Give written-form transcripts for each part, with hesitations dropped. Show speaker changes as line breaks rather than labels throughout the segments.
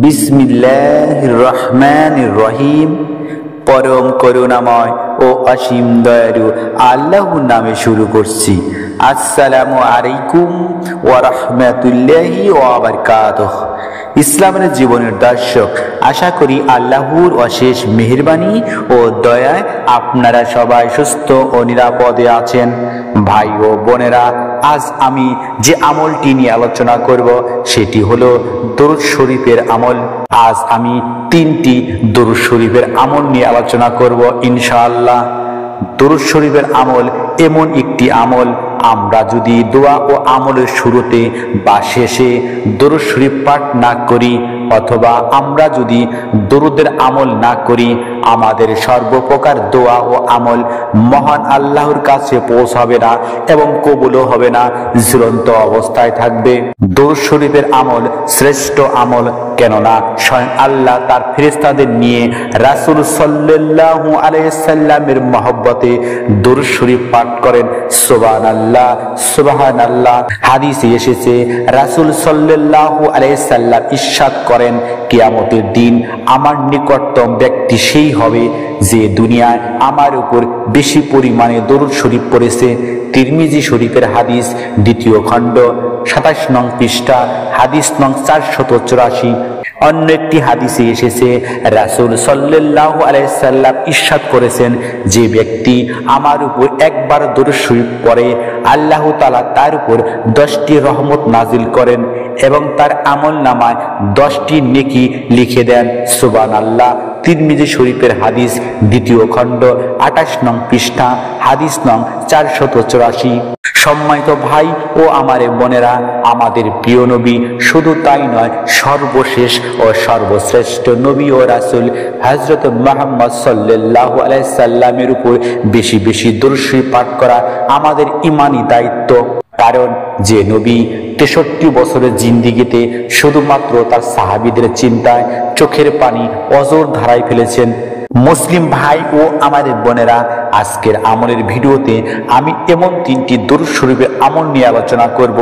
বিসমিল্লাহির রহমানির রহিম। পরম করুণাময় ও অসীম দয়ালু আল্লাহর নামে শুরু করছি। আসসালামু আলাইকুম ওয়া রাহমাতুল্লাহি ওয়া বারাকাতুহু। ইসলামের জীবনের দর্শক, আশা করি আল্লাহর অশেষ মেহেরবানি ও দয়ায় আপনারা সবাই সুস্থ ও নিরাপদে আছেন। ভাই ও বোনেরা, আজ আমি যে আমলটি নিয়ে আলোচনা করব সেটি হলো দরুদ শরীফের আমল। আজ আমি 3টি দরুদ শরীফের আমল নিয়ে আলোচনা করব ইনশাআল্লাহ। দরুদ শরীফের আমল এমন একটি আমল, আমরা যদি দোয়া ও আমলের শুরুতে বা শেষে দরুদ শরীফ পাঠ না করি অথবা আমরা যদি দরুদের আমল না করি, আমাদের সর্বপ্রকার দোয়া ও আমল মহান আল্লাহর কাছে পৌঁছাবে না এবং কবুলও হবে না, ঝুলন্ত অবস্থায় থাকবে। দরুদ শরীফের আমল শ্রেষ্ঠ আমল, কেননা স্বয়ং আল্লাহ তার ফেরেশতাদের নিয়ে রাসূল সাল্লাল্লাহু আলাইহি সাল্লামের মহব্বতে দরুদ শরীফ পাঠ করেন। সুবহানাল্লাহ, সুবহানাল্লাহ। হাদিসে এসেছে, রাসূল সাল্লাল্লাহু আলাইহি সাল্লাম ইরশাদ করেন, কিয়ামতের দিন আমার নিকটতম ব্যক্তি সেই হবে যে দুনিয়ায় আমার উপর বেশি পরিমাণে দরুদ শরীফ পড়েছে। তিরমিজি শরীফের হাদিস, 2য় খণ্ড 27 নং পৃষ্ঠা, হাদিস নং 484। অন্য একটি হাদিসে এসেছে, রাসূল সাল্লাল্লাহু আলাইহি সাল্লাম ইরশাদ করেছেন, যে ব্যক্তি আমার উপর একবার দরুদ শরীফ পড়ে, আল্লাহ তাআলা তার উপর 10টি রহমত নাজিল করেন এবং তার আমলনামায় 10টি নেকি লিখে দেন। সুবহানাল্লাহ। তিরমিজি শরীফের হাদিস, 2য় খণ্ড 28 নং পৃষ্ঠা, হাদিস নং 484। সম্মানিত ভাই ও আমার বোনেরা, আমাদের প্রিয় নবী শুধু তাই নয়, সর্বশেষ ও সর্বশ্রেষ্ঠ নবী ও রাসূল হযরত মুহাম্মদ সাল্লাল্লাহু আলাইহি সাল্লামের উপর বেশি বেশি দরুদ শরীফ পাঠ করা আমাদের ঈমানি দায়িত্ব। কারণ যে নবী 63 বছরের জিন্দেগিতে শুধুমাত্র তার সাহাবীদের চিন্তায় চোখের পানি অজর ধারায় ফেলেছেন। মুসলিম ভাই ও আমাদের বোনেরা, আজকের আমলের ভিডিওতে আমি এমন 3টি দরুদ শরীফের আমল নিয়ে আলোচনা করব।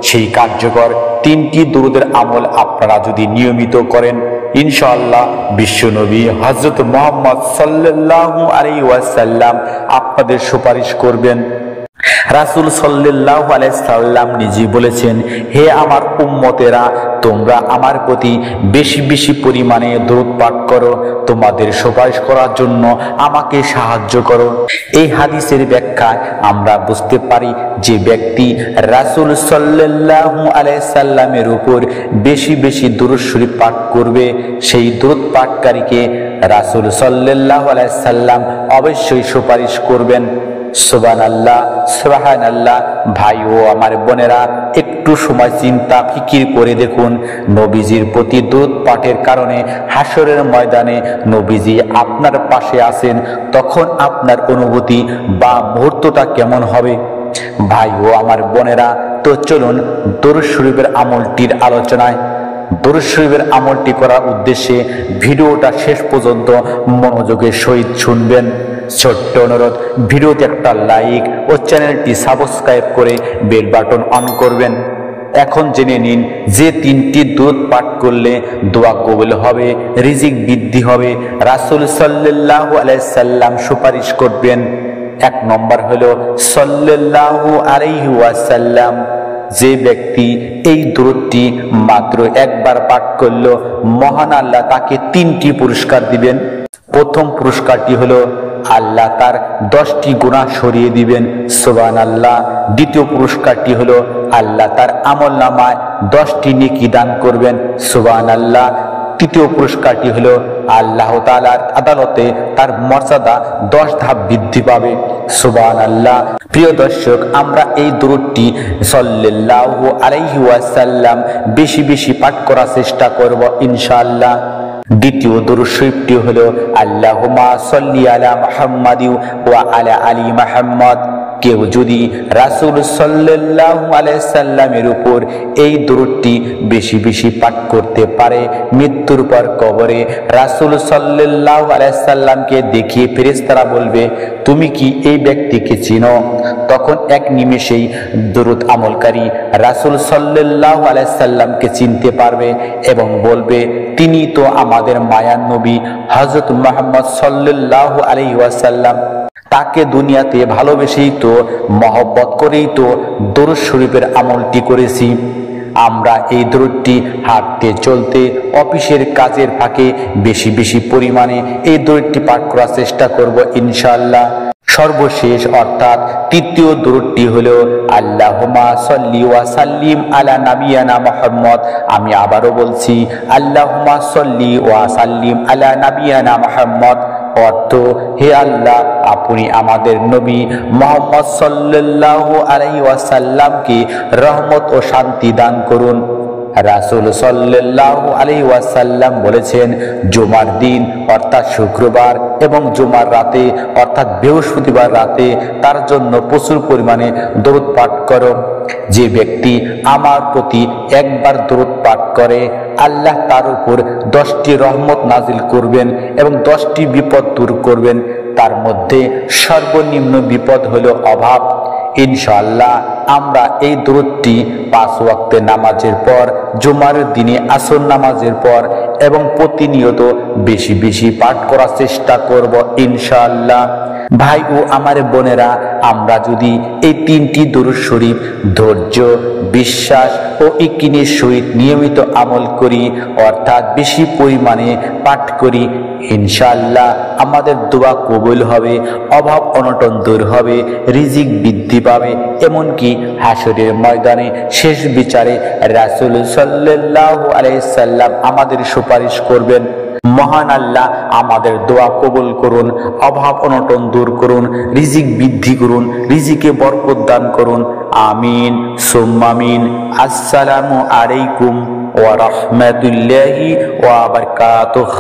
সেই কার্যকর 3টি দরুদের আমল আপনারা যদি নিয়মিত করেন, ইনশাআল্লাহ বিশ্বনবী হযরত মুহাম্মদ সাল্লাল্লাহু আলাইহি ওয়াসাল্লাম আপনাদের সুপারিশ করবেন। রাসূল সাল্লাল্লাহু আলাইহি সাল্লাম নিজে বলেছেন, হে আমার উম্মতেরা, তোমরা আমার প্রতি বেশি বেশি পরিমাণে দরুদ পাঠ করো, তোমাদের সুপারিশ করার জন্য আমাকে সাহায্য করো। এই হাদিসের ব্যাখ্যায় আমরা বুঝতে পারি, যে ব্যক্তি রাসূল সাল্লাল্লাহু আলাইহি সাল্লামের উপর বেশি বেশি দরুদ শরীফ পাঠ করবে, সেই দরুদ পাঠকারীকে রাসূল সাল্লাল্লাহু আলাইহি সাল্লাম অবশ্যই সুপারিশ করবেন। সুবহানাল্লাহ, সুবহানাল্লাহ। ভাই ও আমার বোনেরা, একটু সময় চিন্তা ফিকির করে দেখুন, নবীজির প্রতি দরুদ পাঠের কারণে হাসরের ময়দানে নবীজি আপনার পাশে আছেন, তখন আপনার অনুভূতি বা মুহূর্তটা কেমন হবে? ভাই ও আমার বোনেরা, তো চলুন দরুদ শরীফের আমলটির আলোচনায়। দরুদ শরীফের আমলটি করার উদ্দেশ্যে ভিডিওটা শেষ পর্যন্ত মনোযোগের সহিত শুনবেন। ছোট্ট অনুরোধ, ভিডিওতে একটা লাইক ও চ্যানেলটি সাবস্ক্রাইব করে বেল বাটন অন করবেন। এখন জেনে নিন যে 3টি দরুদ পাঠ করলে দোয়া কবুল হবে, রিজিক বৃদ্ধি হবে, রাসূল সাল্লাল্লাহু আলাইহি সাল্লাম সুপারিশ করবেন। 1 নম্বর হলো সাল্লাল্লাহু আলাইহি ওয়াসাল্লাম। যে ব্যক্তি এই দরুদটি মাত্র একবার পাঠ করল, মহান আল্লাহ তাকে 3টি পুরস্কার দিবেন। প্রথম পুরস্কারটি হলো আল্লাহ তার 10টি গুনাহ সরিয়ে দিবেন। সুবহানাল্লাহ। দ্বিতীয় পুরস্কারটি হলো আল্লাহ তার আমলনামায় 10টি নেকি দান করবেন। সুবহানাল্লাহ। তৃতীয় পুরস্কারটি হলো আল্লাহ তাআলার আদালতে তার মর্যাদা 10 ধাপ বৃদ্ধি পাবে। সুবহানাল্লাহ। প্রিয় দর্শক, আমরা এই দরুদটি সাল্লাল্লাহু আলাইহি ওয়াসাল্লাম বেশি বেশি পাঠ করার চেষ্টা করব ইনশাআল্লাহ। দ্বিতীয় দরুদ শরীফটি হলো আল্লাহুম্মা সাল্লি আলা মুহাম্মাদি ওয়া আলা আলি মুহাম্মাদ। কেউ যদি রাসূল সাল্লাল্লাহু আলাইহি সাল্লামের উপর এই দরুদটি বেশি বেশি পাঠ করতে পারে, মৃত্যুর পর কবরে রাসূল সাল্লাল্লাহু আলাইহি সাল্লামকে দেখিয়ে ফেরেশতারা বলবে, তুমি কি এই ব্যক্তিকে চিনো? তখন এক নিমেষেই দরুদ আমলকারী রাসূল সাল্লাল্লাহু আলাইহি সাল্লামকে চিনতে পারবে এবং বলবে, তিনি তো আমাদের মায়ার নবী হযরত মুহাম্মদ সাল্লাল্লাহু আলাইহি ওয়াসাল্লাম। তাকে দুনিয়াতে ভালোবেসেই তো, মহব্বত করেই তো দরুদ শরীফের আমলটি করেছি। আমরা এই দরুদটি হাঁটতে চলতে অফিসের কাজের ফাঁকে বেশি বেশি পরিমাণে এই দরুদটি পাঠ করার চেষ্টা করব ইনশাআল্লাহ। সর্বশেষ অর্থাৎ তৃতীয় দরুদটি হলো আল্লাহুম্মা সাল্লি ওয়া সাল্লিম আলা নাবিয়ানা মুহাম্মদ। আমি আবারও বলছি, আল্লাহুম্মা সাল্লি ওয়া সাল্লিম আলা নাবিয়ানা মুহাম্মদ। অর্থ, হে আল্লাহ, আপনি আমাদের নবী মুহাম্মদ সাল্লাল্লাহু আলাইহি ওয়াসাল্লামকে রহমত ও শান্তি দান করুন। রাসূল সাল্লাল্লাহু আলাইহি ওয়াসাল্লাম বলেছেন, জুমার দিন অর্থাৎ শুক্রবার এবং জুমার রাতে অর্থাৎ বৃহস্পতিবার রাতে তার জন্য প্রচুর পরিমাণে দরুদ পাঠ করো। যে ব্যক্তি আমার প্রতি একবার দরুদ পাঠ করে, আল্লাহ তার উপর 10টি রহমত নাজিল করবেন এবং 10টি বিপদ দূর করবেন। তার মধ্যে সর্বনিম্ন বিপদ হলো অভাব। ইনশাআল্লাহ আমরা এই দরুদটি 5 ওয়াক্তের নামাজের পর, জুমার দিনে আসর নামাজের পর এবং প্রতিনিয়ত বেশি বেশি পাঠ করার চেষ্টা করব ইনশাআল্লাহ। ভাই ও আমার বোনেরা, আমরা যদি এই 3টি দরুদ শরীফ ধৈর্য, বিশ্বাস ও ইকিনের সহিত নিয়মিত আমল করি, অর্থাৎ বেশি পরিমাণে পাঠ করি, ইনশাআল্লাহ আমাদের দোয়া কবুল হবে, অভাব অনটন দূর হবে, রিজিক বৃদ্ধি পাবে, এমনকি হাসরের ময়দানে শেষ বিচারে রাসূল সাল্লাল্লাহু আলাইহি সাল্লাম আমাদের সুপারিশ করবেন। মহান আল্লাহ আমাদের দোয়া কবুল করুন, অভাব অনটন দূর করুন, রিজিক বৃদ্ধি করুন, রিজিকে বরকত দান করুন। আমিন সুম্মা আমিন। আসসালামু আলাইকুম ওয়া রাহমাতুল্লাহি ওয়া বারাকাতুহু।